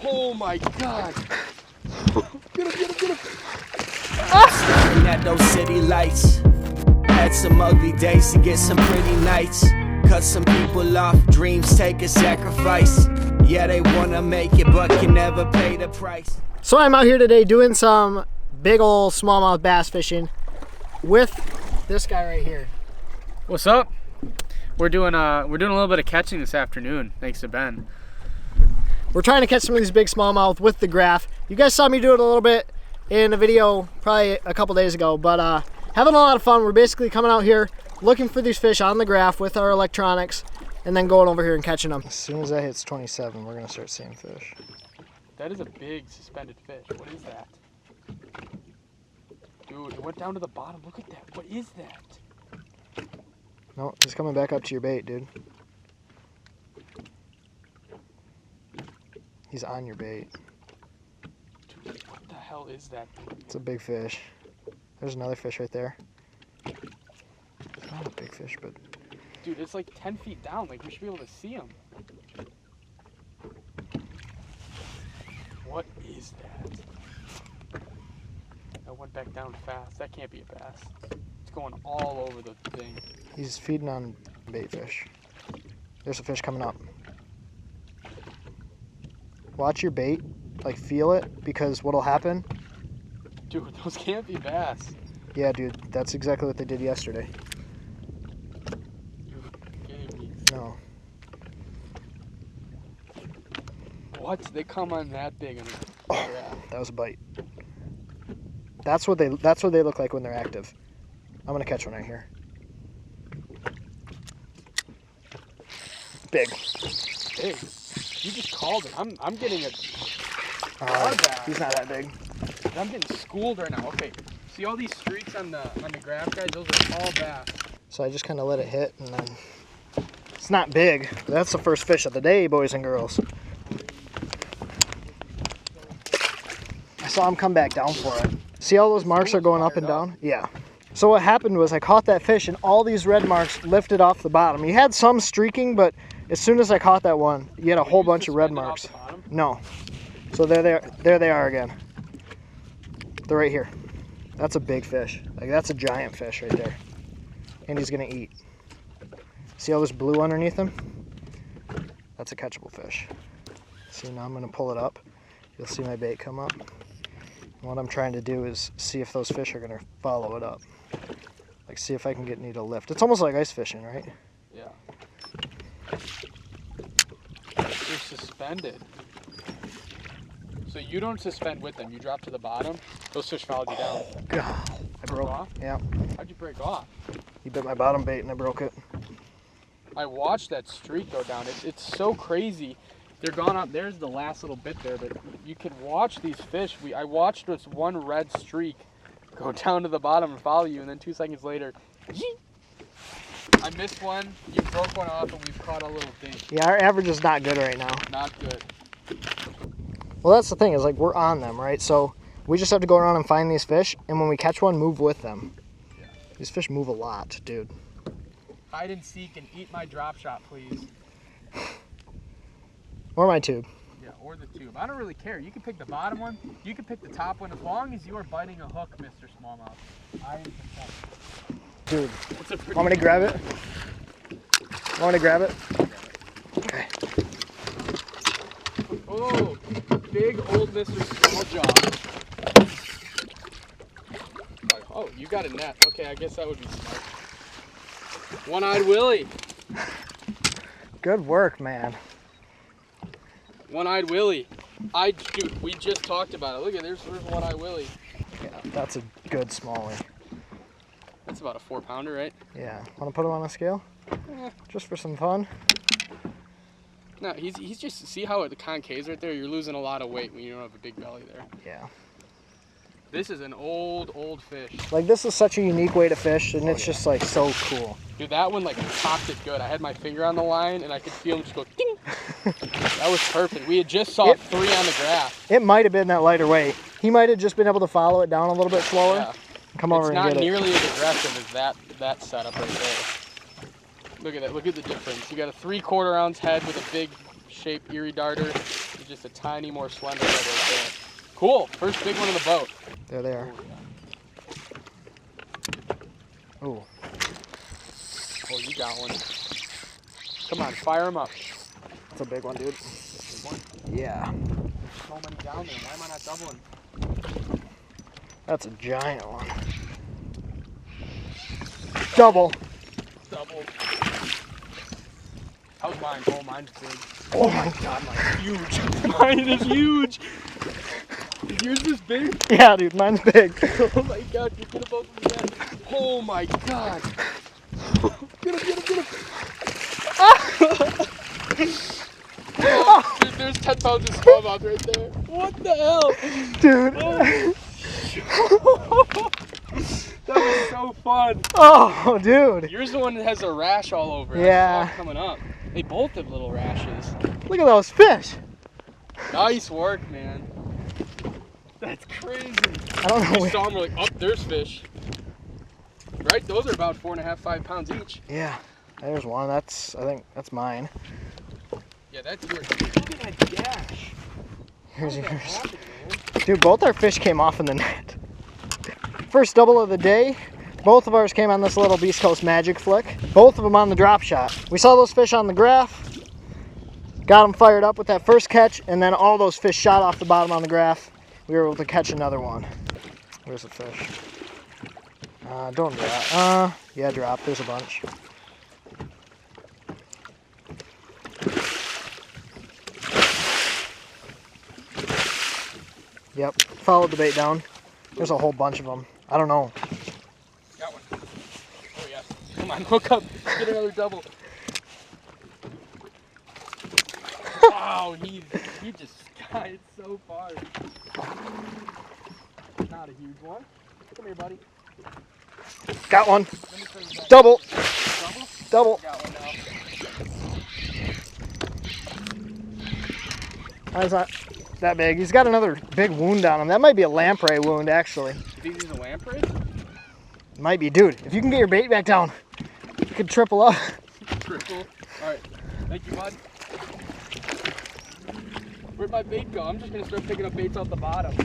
Oh my God. Get him, get him, get him. Staring at those city lights. Had some ugly days to get some pretty nights. Cut some people off, dreams take a sacrifice. Yeah, they wanna make it, but can never pay the price. So I'm out here today doing some big old smallmouth bass fishing with this guy right here. What's up? We're doing a little bit of catching this afternoon, thanks to Ben. We're trying to catch some of these big smallmouth with the graph. You guys saw me do it a little bit in a video probably a couple days ago, but having a lot of fun. We're basically coming out here looking for these fish on the graph with our electronics and then going over here and catching them. As soon as that hits 27, we're gonna start seeing fish. That is a big suspended fish. What is that? Dude, it went down to the bottom. Look at that. What is that? No, he's coming back up to your bait, dude. He's on your bait. Dude, what the hell is that thing? It's a big fish. There's another fish right there. It's not a big fish, but... Dude, it's like 10 feet down. Like, we should be able to see him. What is that? That went back down fast. That can't be a bass. It's going all over the thing. He's feeding on bait fish. There's a fish coming up. Watch your bait, like feel it, because what'll happen? Dude, those can't be bass. Yeah, dude, that's exactly what they did yesterday. No. What? They come on that big and Oh, that was a bite. That's what they look like when they're active. I'm gonna catch one right here. Big. Big. You just called it. I'm getting a He's not that big. I'm getting schooled right now. Okay. See all these streaks on the graph, guys? Those are all bass. So I just kind of let it hit, and then it's not big. But that's the first fish of the day, boys and girls. I saw him come back down for it. See all those marks are going up and down? Yeah. So what happened was I caught that fish, and all these red marks lifted off the bottom. You had some streaking, but as soon as I caught that one, you had a whole bunch of red marks. No. So there they are again. They're right here. That's a big fish. Like, that's a giant fish right there. And he's gonna eat. See all this blue underneath him? That's a catchable fish. See, now I'm gonna pull it up. You'll see my bait come up. And what I'm trying to do is see if those fish are gonna follow it up. Like, see if I can get any to lift. It's almost like ice fishing, right? Yeah. They're suspended. So you don't suspend with them. You drop to the bottom. Those fish followed you down. God, I broke off. Yeah. How'd you break off? He bit my bottom bait and I broke it. I watched that streak go down. It's so crazy. They're gone up. There's the last little bit there, but you can watch these fish. I watched this one red streak go down to the bottom and follow you, and then 2 seconds later, I missed one. You broke one off, and we've caught a little thing. Yeah, our average is not good right now. Not good. Well, that's the thing, is like, we're on them, right? So we just have to go around and find these fish, and when we catch one, move with them. Yeah. These fish move a lot, dude. Hide and seek and eat my drop shot, please. Or my tube. Yeah, or the tube. I don't really care. You can pick the bottom one. You can pick the top one, as long as you are biting a hook, Mr. Smallmouth. I am content. Dude, It's a pretty want me to grab it? Want me to grab it? Okay. Oh, big old Mr. Small Jaw. Oh, you got a net. Okay, I guess that would be smart. One-eyed Willie. Good work, man. One-eyed Willie. Dude, we just talked about it. Look at there's One-eyed Willie. Yeah, that's a good smallie. That's about a 4-pounder, right? Yeah. Want to put him on a scale? Just for some fun? No, he's just, see how the concave's right there? You're losing a lot of weight when you don't have a big belly there. Yeah. This is an old fish. Like, this is such a unique way to fish, and it's just like so cool. Dude, that one like popped it good. I had my finger on the line and I could feel him just go ding. That was perfect. We had just saw 3 on the graph. It might have been that lighter weight. He might have just been able to follow it down a little bit slower. Yeah. Come over and get it. It's not nearly as aggressive as that setup right there. Look at that. Look at the difference. You got a 3/4 ounce head with a big shaped Erie darter. to just a tiny more slender red right there. Cool, first big one in the boat. There they are. Oh, Ooh. oh, you got one. Come on, fire them up. That's a big one, dude. Big one. Yeah. There's so many down there. Why am I not doubling? That's a giant one. Double. Double. How's mine? Oh, mine's big. Oh my god. Mine's huge. Mine is huge. Is yours this big? Yeah, dude, mine's big. Oh my god, you could have both of them. Oh my god. Get him, get him, get him. Oh, dude, there's 10 pounds of smallmouth right there. What the hell? Dude. Oh. That was so fun. Oh, dude. Yours the one that has a rash all over. Yeah. I saw it coming up. They both have little rashes. Look at those fish. Nice work, man. That's crazy. I don't know. We saw them, we're like, oh, there's fish. Right? Those are about 4.5, 5 pounds each. Yeah. There's one. I think that's mine. Yeah, that's yours. Look at that gash. Here's How did that yours. happen, man? Dude, both our fish came off in the net. First double of the day. Both of ours came on this little Beast Coast Magic flick. Both of them on the drop shot. We saw those fish on the graph. Got them fired up with that first catch, and then all those fish shot off the bottom on the graph. We were able to catch another one. Where's the fish? Don't drop. Yeah, drop. There's a bunch. Yep, followed the bait down. There's a whole bunch of them. I don't know. Got one. Oh yeah. Come on, hook up. Get another double. Wow, he just got it so far. Not a huge one. Come here, buddy. Got one. Let me show you that. Double. Double? Double. Got one now. That's not that big. He's got another big wound on him. That might be a lamprey wound, actually. You think he's a lamprey? Might be. Dude, if you can get your bait back down, you could triple up. Triple. Alright. Thank you, bud. Where'd my bait go? I'm just gonna start picking up baits off the bottom.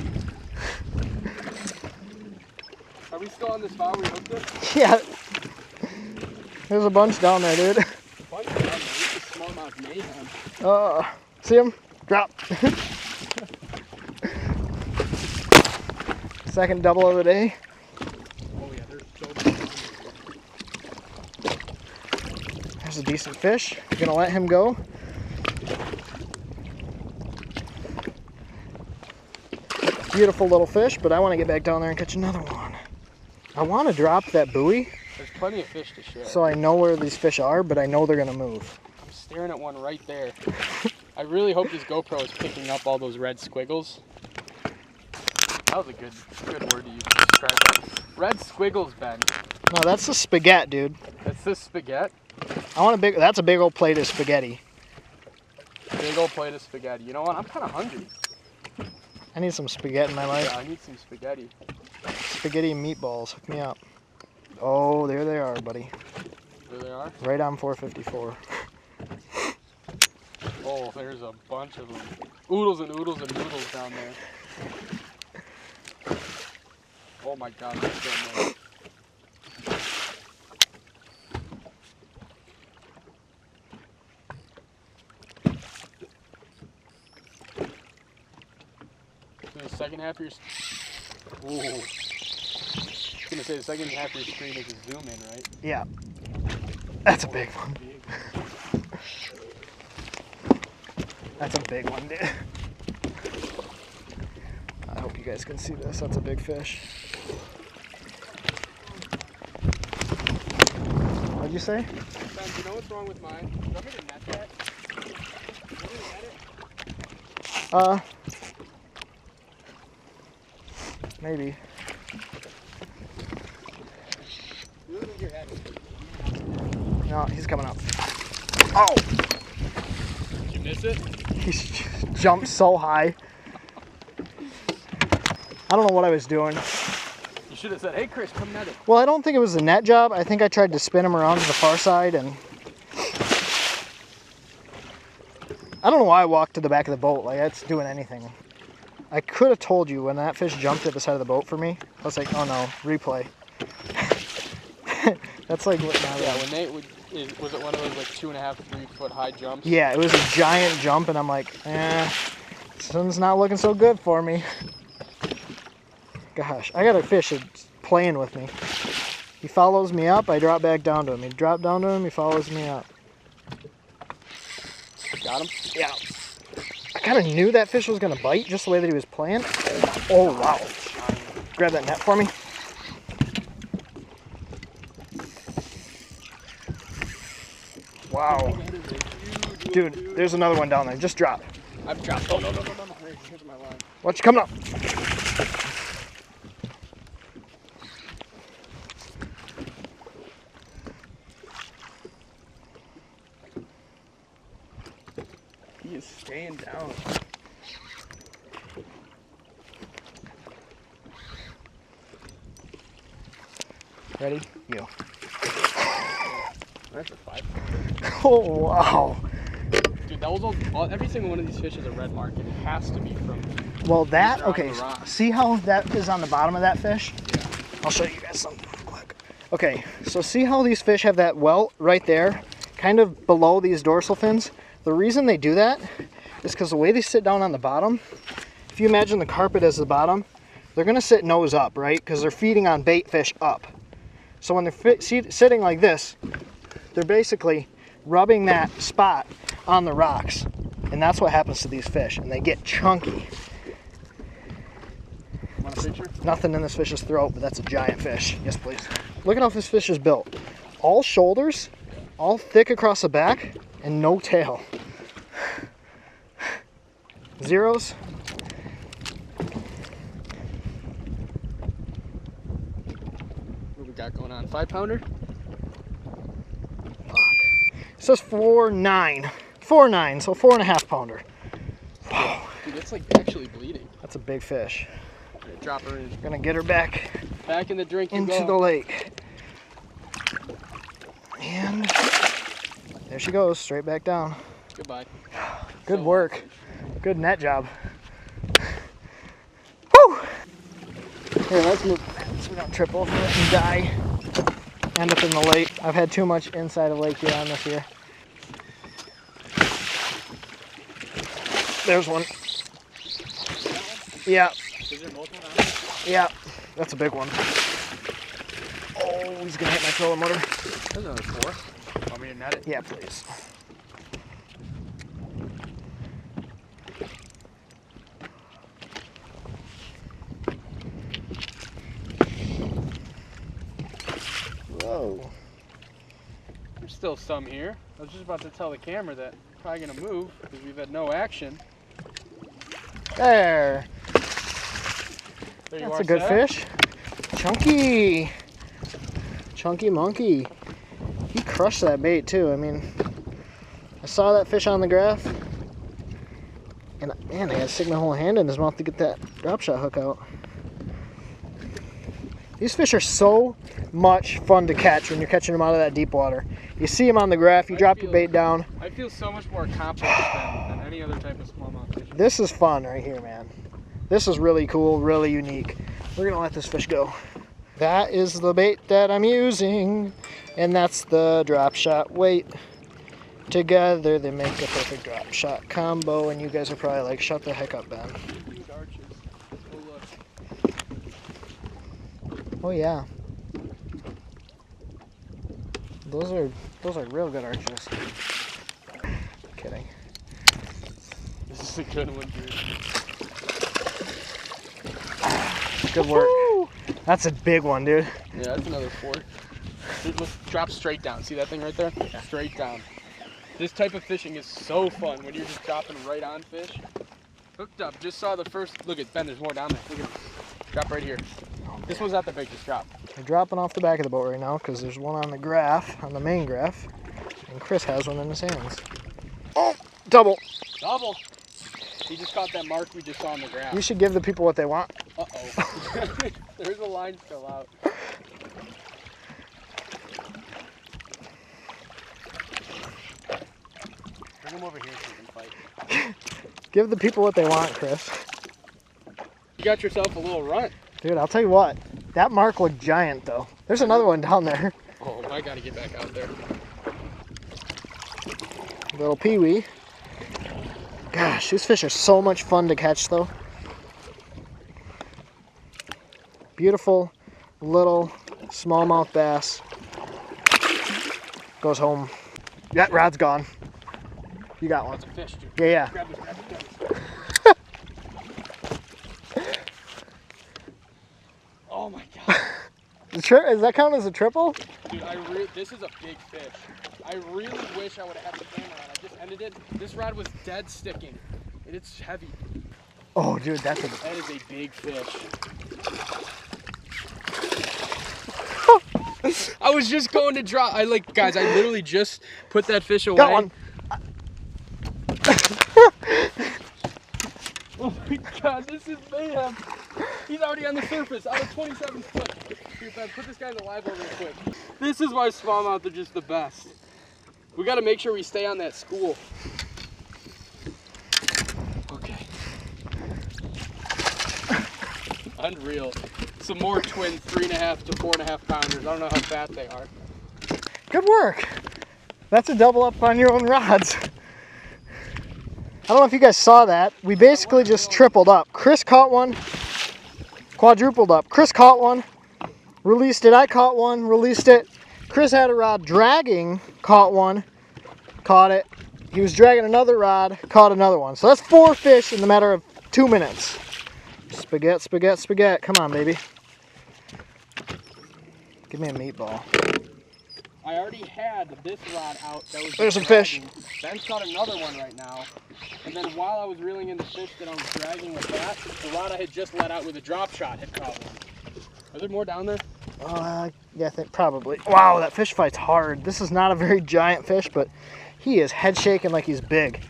Are we still on this spot where we hooked it? Yeah. There's a bunch down there, dude. Bunch down there. This is smallmouth mayhem. See him? Drop. Second double of the day. Oh yeah, there's so many. There's a decent fish. Gonna let him go. Beautiful little fish, but I want to get back down there and catch another one. I want to drop that buoy. There's plenty of fish to share. So I know where these fish are, but I know they're gonna move. I'm staring at one right there. I really hope this GoPro is picking up all those red squiggles. That was a good word to use to describe that. Red squiggles, Ben. No, that's the spaghetti, dude. That's the spaghetti. I want a big. That's a big old plate of spaghetti. Big old plate of spaghetti. You know what? I'm kind of hungry. I need some spaghetti in my life. Yeah, I need some spaghetti. Spaghetti and meatballs. Hook me up. Oh, there they are, buddy. There they are. Right on 454. Oh, there's a bunch of them. Oodles and oodles and noodles down there. Oh my god, there's so many. So the second half of your... Ooh. I was gonna say the second half of your screen is a zoom in, right? Yeah. That's a big one. That's a big one, dude. I hope you guys can see this. That's a big fish. What'd you say? Ben, do you know what's wrong with mine? Do you want me to net that? Do you want me to net it? Maybe. You look like your head. No, he's coming up. Oh! Did you miss it? He's jumped so high. I don't know what I was doing. You should have said, hey Chris, come net it. Well, I don't think it was a net job. I think I tried to spin him around to the far side and... I don't know why I walked to the back of the boat. Like, that's doing anything. I could have told you when that fish jumped at the side of the boat for me. I was like, oh no, replay. That's like what. Yeah, when they would. Was it one of those like 2.5, 3 foot high jumps? Yeah, it was a giant jump, and I'm like, this one's not looking so good for me. Gosh, I got a fish that's playing with me. He follows me up, I drop back down to him. He drop down to him, he follows me up. Got him? Yeah. I kind of knew that fish was going to bite just the way that he was playing. Oh, wow. Grab that net for me. Wow. Dude, there's another one down there. Just drop. I've dropped. Oh, no. Here's my line. Watch you coming up. He is staying down. Ready? You. That's a 5. Oh, wow. Dude, that was every single one of these fish is a red mark. It has to be from. Well, that, these are on okay, the rock. see how that is on the bottom of that fish? Yeah. I'll show you guys something real quick. Okay, so see how these fish have that welt right there, kind of below these dorsal fins? The reason they do that is because the way they sit down on the bottom, if you imagine the carpet as the bottom, they're gonna sit nose up, right? Because they're feeding on bait fish up. So when they're sitting like this, they're basically rubbing that spot on the rocks. And that's what happens to these fish, and they get chunky. Want a picture? Nothing in this fish's throat, but that's a giant fish. Yes, please. Look at how this fish is built. All shoulders, all thick across the back, and no tail. Zeros. What we got going on? 5-pounder? It says 4.9. 4.9, so 4.5 pounder. Dude, that's like actually bleeding. That's a big fish. Right, drop her in. Gonna get her back Back in the drink. into the lake. And there she goes, straight back down. Goodbye. Good work. Good net job. Woo! Here, let's move so we don't trip over it and die. End up in the lake. I've had too much inside of Lake Huron this year. There's one. Yeah. Is there multiple now? Yeah. That's a big one. Oh, he's gonna hit my trolling motor. There's another 4. Want me to net it? Yeah, please. Whoa. There's still some here. I was just about to tell the camera that I'm probably gonna move because we've had no action. There. There you That's are, a good Sarah. fish. Chunky. Chunky monkey. He crushed that bait too. I mean, I saw that fish on the graph. And man, I had to stick my whole hand in his mouth to get that drop shot hook out. These fish are so much fun to catch when you're catching them out of that deep water. You see them on the graph, you drop your bait down. I feel so much more accomplished than any other type of smallmouth fishing. This is fun right here, man. This is really cool, really unique. We're gonna let this fish go. That is the bait that I'm using, and that's the drop shot weight. Together they make a perfect drop shot combo, and you guys are probably like, shut the heck up, Ben. These arches. Oh look. Oh yeah. Those are real good arches. Kidding. This is a good one, dude. Good work. That's a big one, dude. Yeah, that's another 4. Dude, look, drop straight down. See that thing right there? Yeah. Straight down. This type of fishing is so fun when you're just dropping right on fish. Hooked up. Just saw the first. Look at Ben. There's more down there. Look at. Drop right here. This one's at the big. Just drop. We're dropping off the back of the boat right now because there's one on the graph, on the main graph, and Chris has one in his hands. Oh, double. Double. He just caught that mark we just saw on the graph. You should give the people what they want. Uh-oh. There's a line still out. Bring him over here so we can fight. Give the people what they want, Chris. You got yourself a little runt. Dude, I'll tell you what. That mark looked giant, though. There's another one down there. Oh, I gotta get back out there. Little peewee. Gosh, these fish are so much fun to catch, though. Beautiful little smallmouth bass. Goes home. That rod's gone. You got one. It's a fish, dude. Yeah. Grab this. Oh my god. Does that count as a triple? Dude, this is a big fish. I really wish I would have had the camera on. I just ended it. This rod was dead sticking. And it's heavy. Oh, dude, that is a big fish. I was just going to drop. Guys, I literally just put that fish away. Got one. Oh my god, this is mayhem. He's already on the surface out of 27 foot. Here, Ben, put this guy in the live well real quick. This is why smallmouth are just the best. We got to make sure we stay on that school. Okay. Unreal. Some more twin 3.5 to 4.5 pounders. I don't know how fat they are. Good work. That's a double up on your own rods. I don't know if you guys saw that. We basically just tripled up. Chris caught one, quadrupled up. Chris caught one, released it. I caught one, released it. Chris had a rod dragging, caught one, caught it. He was dragging another rod, caught another one. So that's 4 fish in the matter of 2 minutes. Spaghetti, spaghetti, spaghetti. Come on, baby. Give me a meatball. I already had this rod out. That was There's some fish. Ben's caught another one right now. And then while I was reeling in the fish that I was dragging with that, the rod I had just let out with a drop shot had caught one. Are there more down there? Yeah, I think probably. Wow, that fish fight's hard. This is not a very giant fish, but he is head shaking like he's big.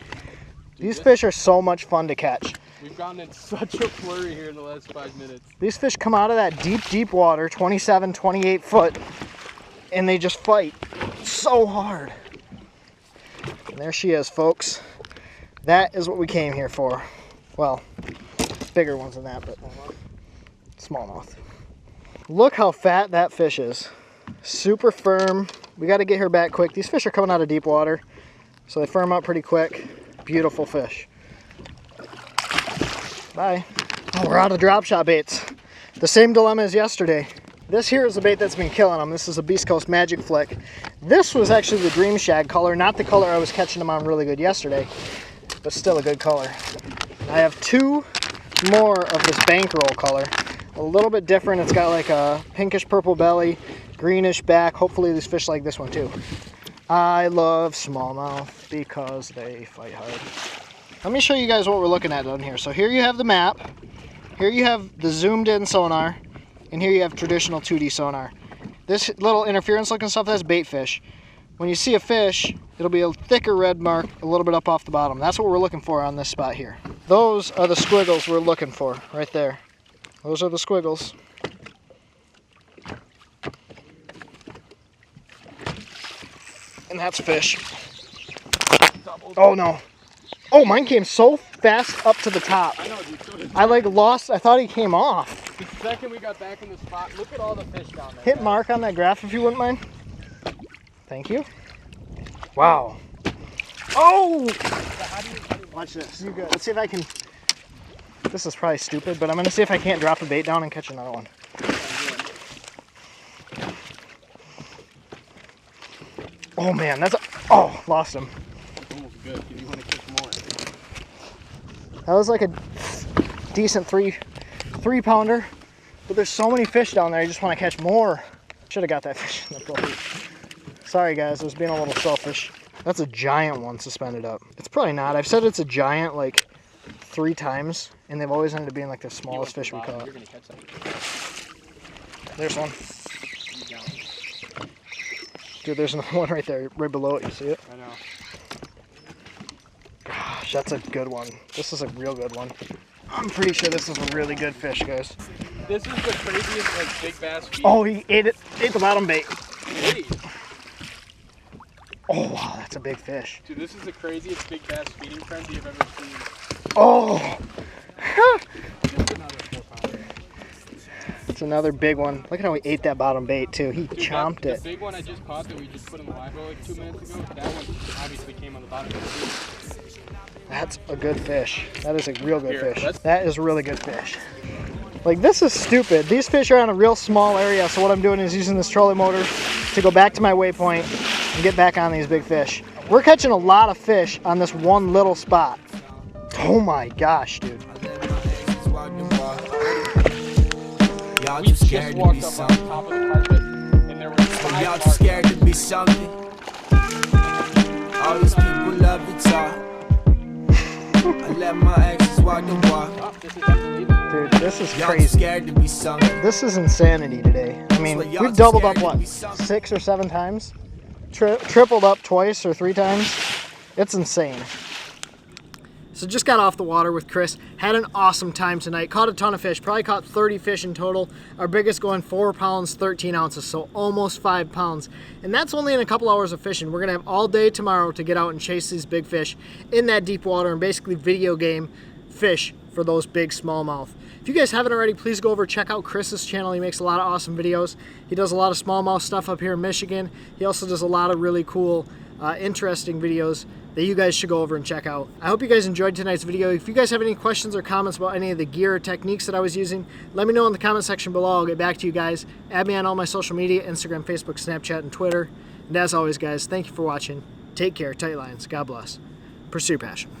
These fish are so much fun to catch. We've gotten in such a flurry here in the last 5 minutes. These fish come out of that deep, deep water, 27, 28 foot, and they just fight so hard. And there she is, folks. That is what we came here for. Well, bigger ones than that, but smallmouth. Look how fat that fish is. Super firm. We got to get her back quick. These fish are coming out of deep water, so they firm up pretty quick. Beautiful fish. Bye. Oh, we're out of drop shot baits. The same dilemma as yesterday. This here is the bait that's been killing them. This is a Beast Coast Magic Flick. This was actually the Dream Shag color, not the color I was catching them on really good yesterday, but still a good color. I have 2 more of this bankroll color. A little bit different. It's got like a pinkish purple belly, greenish back. Hopefully these fish like this one too. I love smallmouth because they fight hard. Let me show you guys what we're looking at down here. So here you have the map. Here you have the zoomed in sonar. And here you have traditional 2D sonar. This little interference looking stuff, that's bait fish. When you see a fish, it'll be a thicker red mark a little bit up off the bottom. That's what we're looking for on this spot here. Those are the squiggles we're looking for right there. Those are the squiggles. And that's fish. Oh no. Oh, mine came so fast up to the top. I know, dude. So did I like lost, I thought he came off. the second we got back in the spot, look at all the fish down there. Hit guys. mark on that graph if you wouldn't mind. Thank you. Wow. Oh! Watch this. You good. Let's see if I can. This is probably stupid, but I'm going to see if I can't drop a bait down and catch another one. Oh man, that's a. Oh, lost him. Almost good. You want to catch more. That was like a decent three pounder, but there's so many fish down there. I just want to catch more. Should have got that fish in the boat. Sorry guys, I was being a little selfish. That's a giant one suspended up. It's probably not. I've said it's a giant like 3 times, and they've always ended up being like the smallest fish we caught. You're gonna catch something. There's one. Dude, there's another one right there, right below it. You see it? I know. Gosh, that's a good one. This is a real good one. I'm pretty sure this is a really good fish, guys. This is the craziest like big bass feed. Oh, he ate it. Ate the bottom bait. Wait. Oh wow, That's a big fish. Dude, this is the craziest big bass feeding frenzy I've ever seen. Oh! Just another 4-pounder. It's another big one. Look at how he ate that bottom bait too. He chomped it. The big one I just caught that we just put in the live well like 2 minutes ago, that one obviously came on the bottom of the tube. That's a good fish. That is a real good Here, fish. That is a really good fish. Like, this is stupid. These fish are on a real small area, so what I'm doing is using this trolling motor to go back to my waypoint and get back on these big fish. We're catching a lot of fish on this one little spot. Oh my gosh, dude. Y'all We just just scared to walked be up on something. top of the carpet, and there were 5 Y'all just sharks. scared to be something. All these people love to talk. I let my exes walk the walk. Oh, this is unbelievable. Dude, this is Y'all crazy. scared to be something. This is insanity today. I mean, we've doubled up, what, 6 or 7 times? Tripled up twice or 3 times? It's insane. So just got off the water with Chris. Had an awesome time tonight. Caught a ton of fish. Probably caught 30 fish in total. Our biggest going 4 pounds, 13 ounces, so almost 5 pounds. And that's only in a couple hours of fishing. We're going to have all day tomorrow to get out and chase these big fish in that deep water and basically video game fish for those big smallmouth. If you guys haven't already, please go over check out Chris's channel. He makes a lot of awesome videos. He does a lot of smallmouth stuff up here in Michigan. He also does a lot of really cool, interesting videos that you guys should go over and check out. I hope you guys enjoyed tonight's video. If you guys have any questions or comments about any of the gear or techniques that I was using, let me know in the comment section below. I'll get back to you guys. Add me on all my social media, Instagram, Facebook, Snapchat, and Twitter. And as always, guys, thank you for watching. Take care, tight lines. God bless. Pursue your passion.